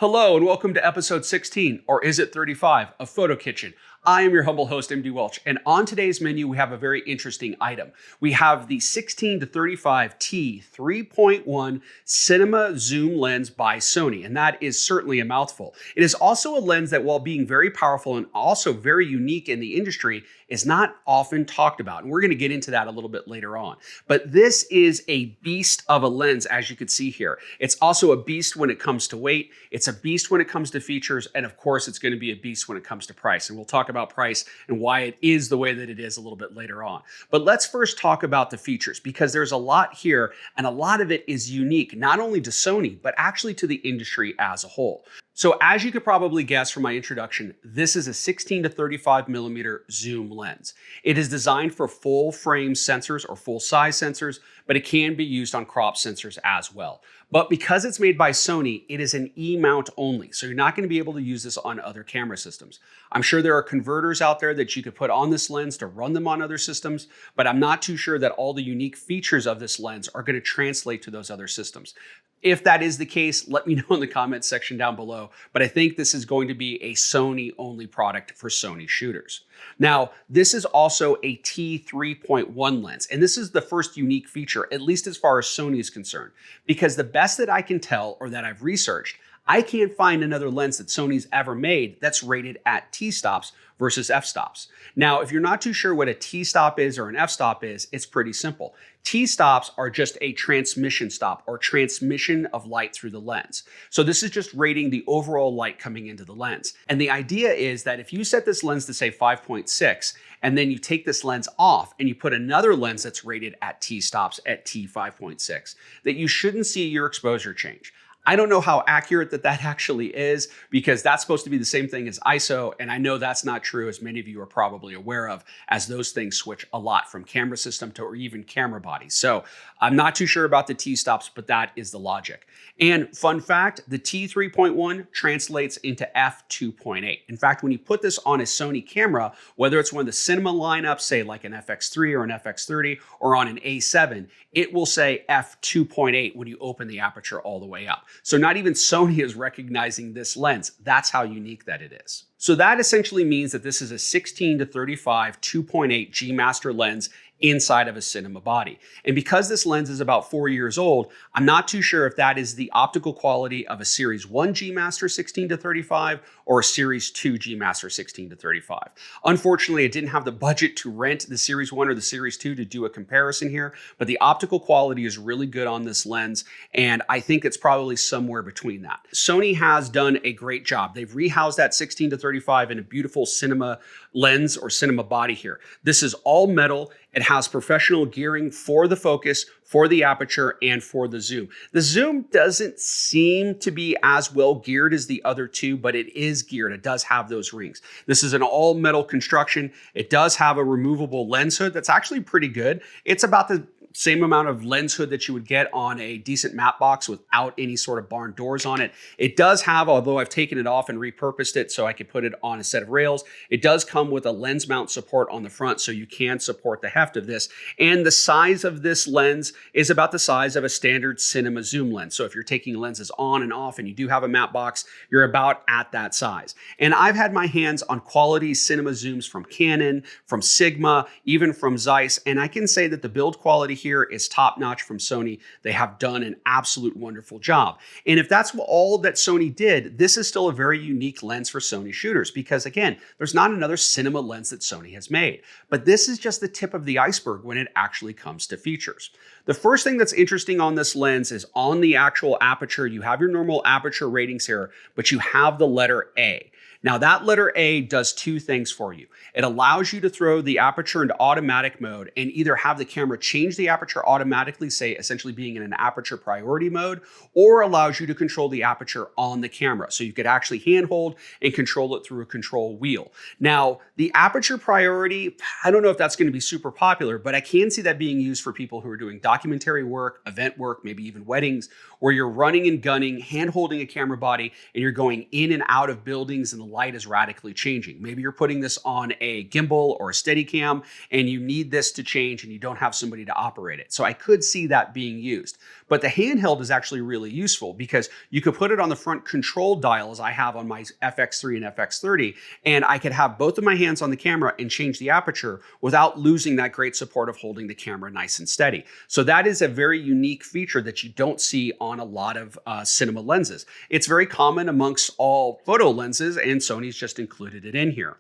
Hello and welcome to episode 16, or is it 35, of PhotoKitchen. I am your humble host, MD Welch, and on today's menu we have a very interesting item. We have the 16 to 35 T 3.1 Cinema Zoom lens by Sony, and that is certainly a mouthful. It is also a lens that, while being very powerful and also very unique in the industry, is not often talked about, and we're going to get into that a little bit later on. But this is a beast of a lens, as you can see here. It's also a beast when it comes to weight, it's a beast when it comes to features, and of course it's going to be a beast when it comes to price. And we'll talk about price and why it is the way that it is a little bit later on. But let's first talk about the features, because there's a lot here, and a lot of it is unique, not only to Sony, but actually to the industry as a whole. So as you could probably guess from my introduction, this is a 16 to 35 millimeter zoom lens. It is designed for full frame sensors or full size sensors, but it can be used on crop sensors as well. But because it's made by Sony, it is an E-mount only, so you're not going to be able to use this on other camera systems. I'm sure there are converters out there that you could put on this lens to run them on other systems, but I'm not too sure that all the unique features of this lens are going to translate to those other systems. If that is the case, let me know in the comments section down below, but I think this is going to be a Sony-only product for Sony shooters. Now, this is also a T 3.1 lens, and this is the first unique feature, at least as far as Sony is concerned, because the best that I can tell, or that I've researched, I can't find another lens that Sony's ever made that's rated at T-stops versus f-stops. Now, if you're not too sure what a T-stop is or an f-stop is, it's pretty simple. T-stops are just a transmission stop, or transmission of light through the lens. So this is just rating the overall light coming into the lens. And the idea is that if you set this lens to say 5.6, and then you take this lens off and you put another lens that's rated at T-stops at T 5.6, that you shouldn't see your exposure change. I don't know how accurate that actually is, because that's supposed to be the same thing as ISO, and I know that's not true, as many of you are probably aware of, as those things switch a lot from camera system to or even camera bodies. So I'm not too sure about the T-stops, but that is the logic. And fun fact, the T 3.1 translates into f 2.8. In fact, when you put this on a Sony camera, whether it's one of the cinema lineups, say like an FX3 or an FX30, or on an A7, it will say f 2.8 when you open the aperture all the way up. So not even Sony is recognizing this lens. That's how unique that it is. So that essentially means that this is a 16 to 35 2.8 G Master lens inside of a cinema body. And because this lens is about 4 years old, I'm not too sure if that is the optical quality of a Series 1 G Master 16 to 35 or a Series 2 G Master 16 to 35. Unfortunately, I didn't have the budget to rent the Series 1 or the Series 2 to do a comparison here, but the optical quality is really good on this lens, and I think it's probably somewhere between that. Sony has done a great job. They've rehoused that 16 to 35 in a beautiful cinema lens or cinema body here. This is all metal. It has professional gearing for the focus, for the aperture, and for the zoom. The zoom doesn't seem to be as well geared as the other two, but it is geared. It does have those rings. This is an all metal construction. It does have a removable lens hood that's actually pretty good. It's about the same amount of lens hood that you would get on a decent matte box without any sort of barn doors on it. It does have, although I've taken it off and repurposed it so I could put it on a set of rails, it does come with a lens mount support on the front, so you can support the heft of this. And the size of this lens is about the size of a standard cinema zoom lens. So if you're taking lenses on and off and you do have a matte box, you're about at that size. And I've had my hands on quality cinema zooms from Canon, from Sigma, even from Zeiss, and I can say that the build quality here is top-notch from Sony. They have done an absolute wonderful job. And if that's all that Sony did, this is still a very unique lens for Sony shooters, because again, there's not another cinema lens that Sony has made. But this is just the tip of the iceberg when it actually comes to features. The first thing that's interesting on this lens is on the actual aperture. You have your normal aperture ratings here, but you have the letter A. Now that letter A does two things for you. It allows you to throw the aperture into automatic mode and either have the camera change the aperture automatically, say essentially being in an aperture priority mode, or allows you to control the aperture on the camera. So you could actually handhold and control it through a control wheel. Now, the aperture priority, I don't know if that's going to be super popular, but I can see that being used for people who are doing documentary work, event work, maybe even weddings, where you're running and gunning, hand holding a camera body, and you're going in and out of buildings and the light is radically changing. Maybe you're putting this on a gimbal or a Steadicam and you need this to change and you don't have somebody to operate it. So I could see that being used. But the handheld is actually really useful because you could put it on the front control dial as I have on my FX3 and FX30, and I could have both of my hands on the camera and change the aperture without losing that great support of holding the camera nice and steady. So that is a very unique feature that you don't see on a lot of cinema lenses. It's very common amongst all photo lenses, and Sony's just included it in here.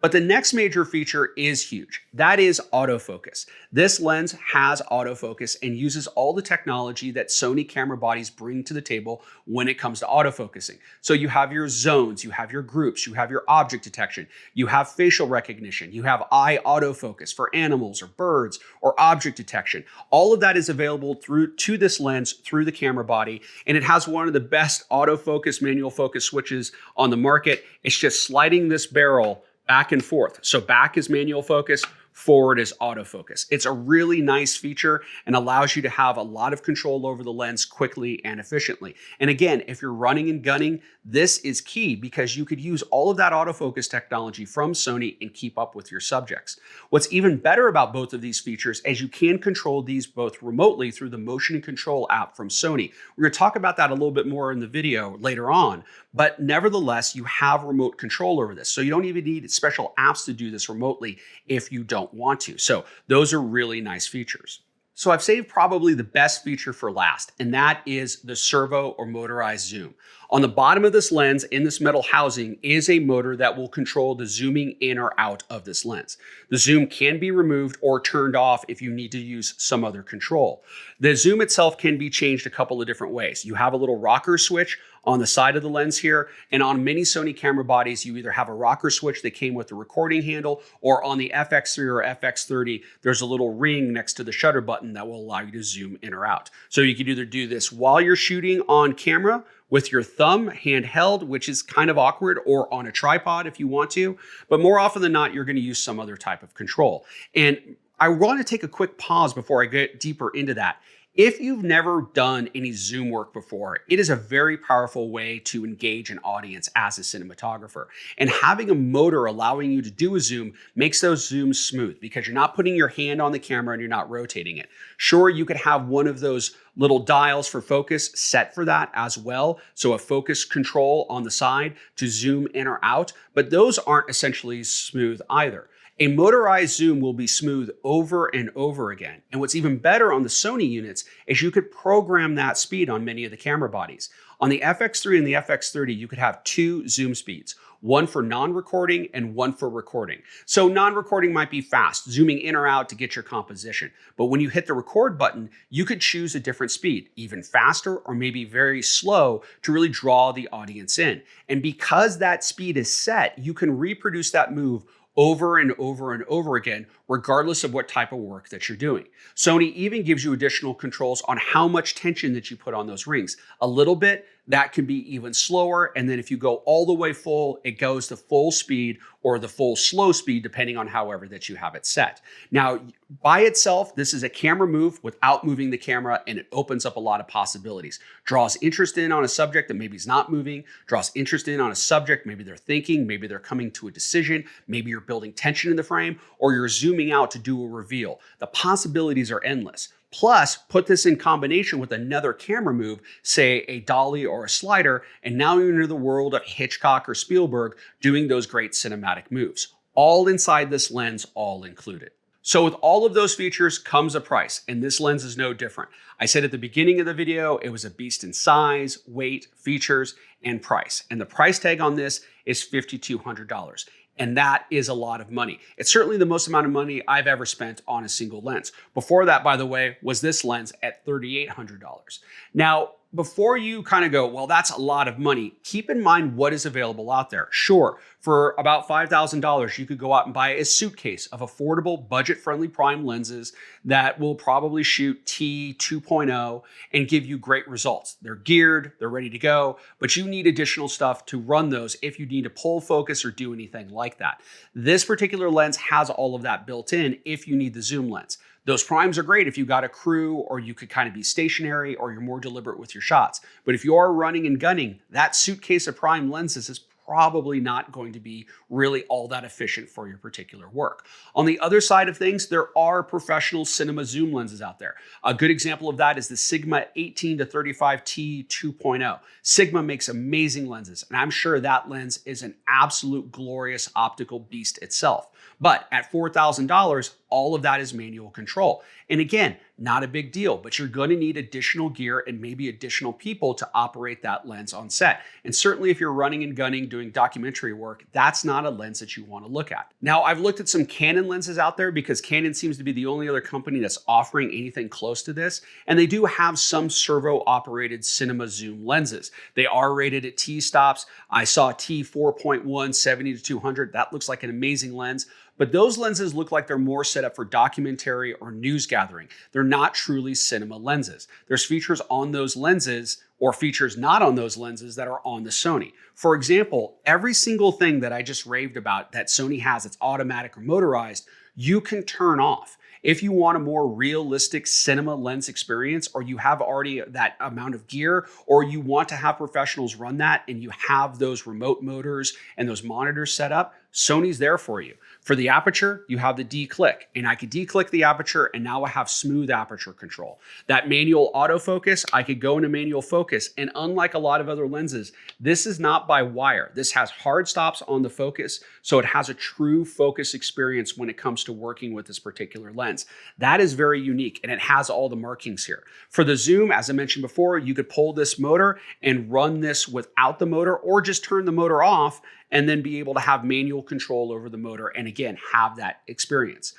But the next major feature is huge. That is autofocus. This lens has autofocus and uses all the technology that Sony camera bodies bring to the table when it comes to autofocusing. So you have your zones, you have your groups, you have your object detection, you have facial recognition, you have eye autofocus for animals or birds or object detection. All of that is available to this lens through the camera body, and it has one of the best autofocus manual focus switches on the market. It's just sliding this barrel back and forth. So back is manual focus, forward is autofocus. It's a really nice feature and allows you to have a lot of control over the lens quickly and efficiently. And again, if you're running and gunning, this is key because you could use all of that autofocus technology from Sony and keep up with your subjects. What's even better about both of these features is you can control these both remotely through the motion and control app from Sony. We're going to talk about that a little bit more in the video later on, but nevertheless, you have remote control over this. So you don't even need special apps to do this remotely if you don't want to. So those are really nice features. So I've saved probably the best feature for last, and that is the servo or motorized zoom. On the bottom of this lens in this metal housing is a motor that will control the zooming in or out of this lens. The zoom can be removed or turned off if you need to use some other control. The zoom itself can be changed a couple of different ways. You have a little rocker switch on the side of the lens here, and on many Sony camera bodies, you either have a rocker switch that came with the recording handle, or on the FX3 or FX30, there's a little ring next to the shutter button that will allow you to zoom in or out. So you could either do this while you're shooting on camera with your thumb handheld, which is kind of awkward, or on a tripod if you want to, but more often than not, you're going to use some other type of control. And I want to take a quick pause before I get deeper into that. If you've never done any zoom work before, it is a very powerful way to engage an audience as a cinematographer. And having a motor allowing you to do a zoom makes those zooms smooth because you're not putting your hand on the camera and you're not rotating it. Sure, you could have one of those little dials for focus set for that as well. So a focus control on the side to zoom in or out, but those aren't essentially smooth either. A motorized zoom will be smooth over and over again. And what's even better on the Sony units is you could program that speed on many of the camera bodies. On the FX3 and the FX30, you could have two zoom speeds, one for non-recording and one for recording. So non-recording might be fast, zooming in or out to get your composition. But when you hit the record button, you could choose a different speed, even faster or maybe very slow to really draw the audience in. And because that speed is set, you can reproduce that move over and over and over again, regardless of what type of work that you're doing. Sony even gives you additional controls on how much tension that you put on those rings. A little bit, that can be even slower. And then if you go all the way full, it goes to full speed or the full slow speed, depending on however that you have it set. Now, by itself, this is a camera move without moving the camera, and it opens up a lot of possibilities. Draws interest in on a subject that maybe is not moving, draws interest in on a subject, maybe they're thinking, maybe they're coming to a decision, maybe you're building tension in the frame, or you're zooming out to do a reveal. The possibilities are endless. Plus, put this in combination with another camera move, say a dolly or a slider, and now you're into the world of Hitchcock or Spielberg doing those great cinematic moves. All inside this lens, all included. So with all of those features comes a price, and this lens is no different. I said at the beginning of the video, it was a beast in size, weight, features, and price. And the price tag on this is $5,200. And that is a lot of money. It's certainly the most amount of money I've ever spent on a single lens. Before that, by the way, was this lens at $3,800. Now, before you kind of go, well, that's a lot of money, keep in mind what is available out there. Sure, for about $5,000, you could go out and buy a suitcase of affordable, budget-friendly prime lenses that will probably shoot T2.0 and give you great results. They're geared, they're ready to go, but you need additional stuff to run those if you need to pull focus or do anything like that. This particular lens has all of that built in if you need the zoom lens. Those primes are great if you got a crew or you could kind of be stationary or you're more deliberate with your shots. But if you are running and gunning, that suitcase of prime lenses is probably not going to be really all that efficient for your particular work. On the other side of things, there are professional cinema zoom lenses out there. A good example of that is the Sigma 18-35T 2.0. Sigma makes amazing lenses, and I'm sure that lens is an absolute glorious optical beast itself. But at $4,000, all of that is manual control. And again, not a big deal, but you're going to need additional gear and maybe additional people to operate that lens on set. And certainly if you're running and gunning, doing documentary work, that's not a lens that you want to look at. Now, I've looked at some Canon lenses out there because Canon seems to be the only other company that's offering anything close to this. And they do have some servo operated cinema zoom lenses. They are rated at T-stops. I saw T 4.1, 70-200. That looks like an amazing lens. But those lenses look like they're more set up for documentary or news gathering. They're not truly cinema lenses. There's features on those lenses or features not on those lenses that are on the Sony. For example, every single thing that I just raved about that Sony has that's automatic or motorized, you can turn off. If you want a more realistic cinema lens experience, or you have already that amount of gear, or you want to have professionals run that and you have those remote motors and those monitors set up, Sony's there for you. For the aperture, you have the D-click, and I could D-click the aperture and now I have smooth aperture control. That manual autofocus, I could go into manual focus, and unlike a lot of other lenses, this is not by wire. This has hard stops on the focus, so it has a true focus experience when it comes to working with this particular lens. That is very unique, and it has all the markings here. For the zoom, as I mentioned before, you could pull this motor and run this without the motor, or just turn the motor off and then be able to have manual control over the motor and again, have that experience.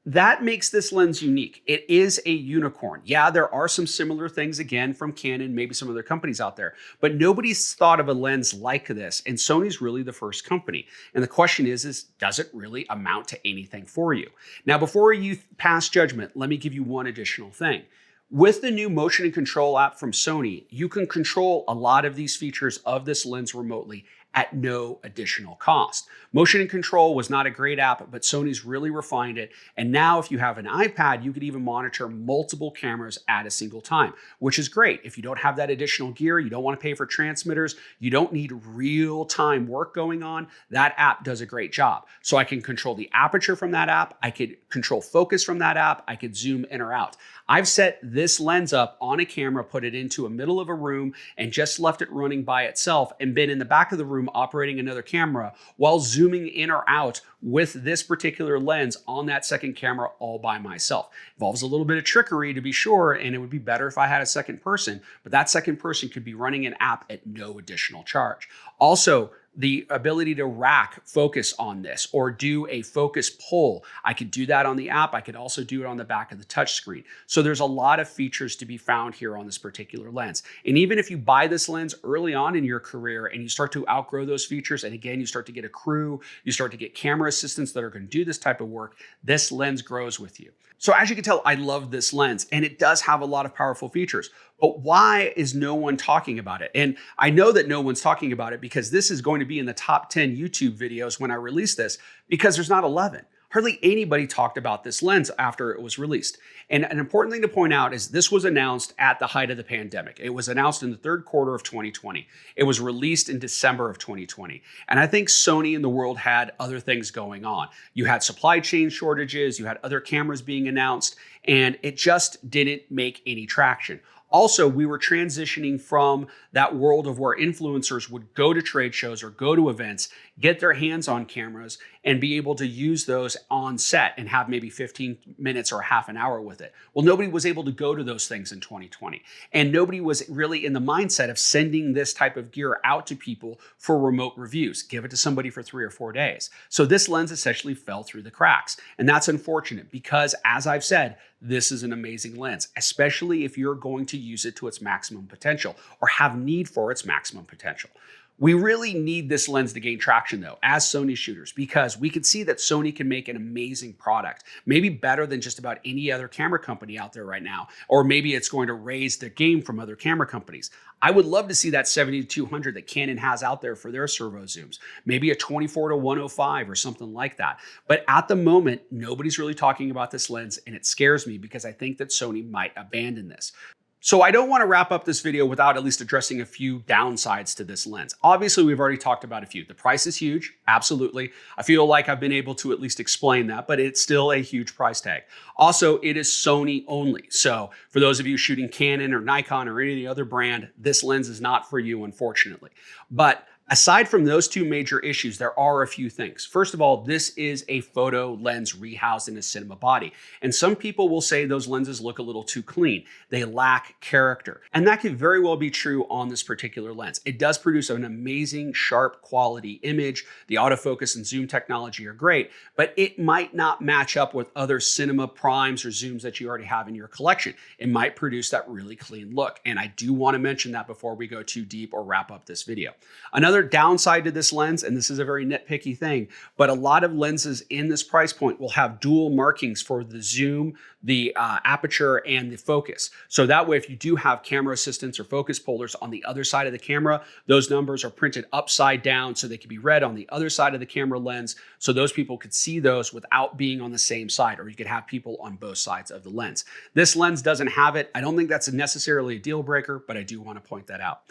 That makes this lens unique. It is a unicorn. Yeah, there are some similar things again from Canon, maybe some other companies out there, but nobody's thought of a lens like this, and Sony's really the first company. And the question is does it really amount to anything for you? Now, before you pass judgment, let me give you one additional thing. With the new motion and control app from Sony, you can control a lot of these features of this lens remotely at no additional cost. Motion and Control was not a great app, but Sony's really refined it. And now if you have an iPad, you could even monitor multiple cameras at a single time, which is great. If you don't have that additional gear, you don't want to pay for transmitters, you don't need real-time work going on, that app does a great job. So I can control the aperture from that app, I could control focus from that app, I could zoom in or out. I've set this lens up on a camera, put it into a middle of a room, and just left it running by itself and been in the back of the room operating another camera while zooming in or out with this particular lens on that second camera all by myself. Involves a little bit of trickery to be sure, and it would be better if I had a second person, but that second person could be running an app at no additional charge. Also, the ability to rack focus on this or do a focus pull. I could do that on the app. I could also do it on the back of the touchscreen. So there's a lot of features to be found here on this particular lens. And even if you buy this lens early on in your career and you start to outgrow those features, and again, you start to get a crew, you start to get camera assistants that are going to do this type of work, this lens grows with you. So as you can tell, I love this lens, and it does have a lot of powerful features. But why is no one talking about it? And I know that no one's talking about it because this is going to be in the top 10 YouTube videos when I release this, because there's not 11. Hardly anybody talked about this lens after it was released. And an important thing to point out is this was announced at the height of the pandemic. It was announced in the third quarter of 2020. It was released in December of 2020. And I think Sony and the world had other things going on. You had supply chain shortages, you had other cameras being announced, and it just didn't make any traction. Also, we were transitioning from that world of where influencers would go to trade shows or go to events, get their hands on cameras, and be able to use those on set and have maybe 15 minutes or half an hour with it. Well, nobody was able to go to those things in 2020. And nobody was really in the mindset of sending this type of gear out to people for remote reviews. Give it to somebody for 3 or 4 days. So this lens essentially fell through the cracks. And that's unfortunate because, as I've said, this is an amazing lens, especially if you're going to use it to its maximum potential or have need for its maximum potential. We really need this lens to gain traction though, as Sony shooters, because we can see that Sony can make an amazing product, maybe better than just about any other camera company out there right now, or maybe it's going to raise the game from other camera companies. I would love to see that 70-200 that Canon has out there for their servo zooms, maybe a 24-105 or something like that. But at the moment, nobody's really talking about this lens, and it scares me because I think that Sony might abandon this. So I don't want to wrap up this video without at least addressing a few downsides to this lens. Obviously, we've already talked about a few. The price is huge, absolutely. I feel like I've been able to at least explain that, but it's still a huge price tag. Also, it is Sony only. So for those of you shooting Canon or Nikon or any other brand, this lens is not for you, unfortunately. But aside from those two major issues, there are a few things. First of all, this is a photo lens rehoused in a cinema body. And some people will say those lenses look a little too clean. They lack character. And that could very well be true on this particular lens. It does produce an amazing, sharp quality image. The autofocus and zoom technology are great, but it might not match up with other cinema primes or zooms that you already have in your collection. It might produce that really clean look. And I do want to mention that before we go too deep or wrap up this video. Another downside to this lens, and this is a very nitpicky thing, but a lot of lenses in this price point will have dual markings for the zoom, the aperture, and the focus. So that way, if you do have camera assistants or focus pullers on the other side of the camera, those numbers are printed upside down so they can be read on the other side of the camera lens, so those people could see those without being on the same side, or you could have people on both sides of the lens. This lens doesn't have it. I don't think that's necessarily a deal breaker, but I do want to point that out.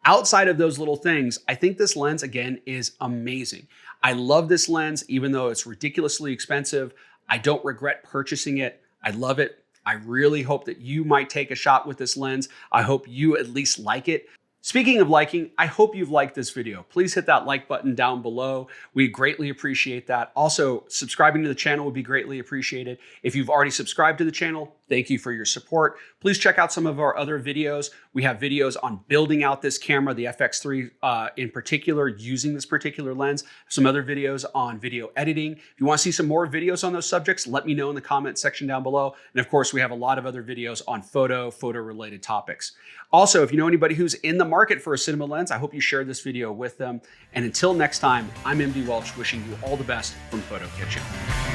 Outside of those little things, I think this lens, again, is amazing. I love this lens, even though it's ridiculously expensive. I don't regret purchasing it. I love it. I really hope that you might take a shot with this lens. I hope you at least like it. Speaking of liking, I hope you've liked this video. Please hit that like button down below. We greatly appreciate that. Also, subscribing to the channel would be greatly appreciated. If you've already subscribed to the channel, thank you for your support. Please check out some of our other videos. We have videos on building out this camera, the FX3 in particular, using this particular lens. Some other videos on video editing. If you want to see some more videos on those subjects, let me know in the comment section down below. And of course, we have a lot of other videos on photo-related topics. Also, if you know anybody who's in the market for a cinema lens, I hope you share this video with them. And until next time, I'm MD Welch, wishing you all the best from PhotoKitchen.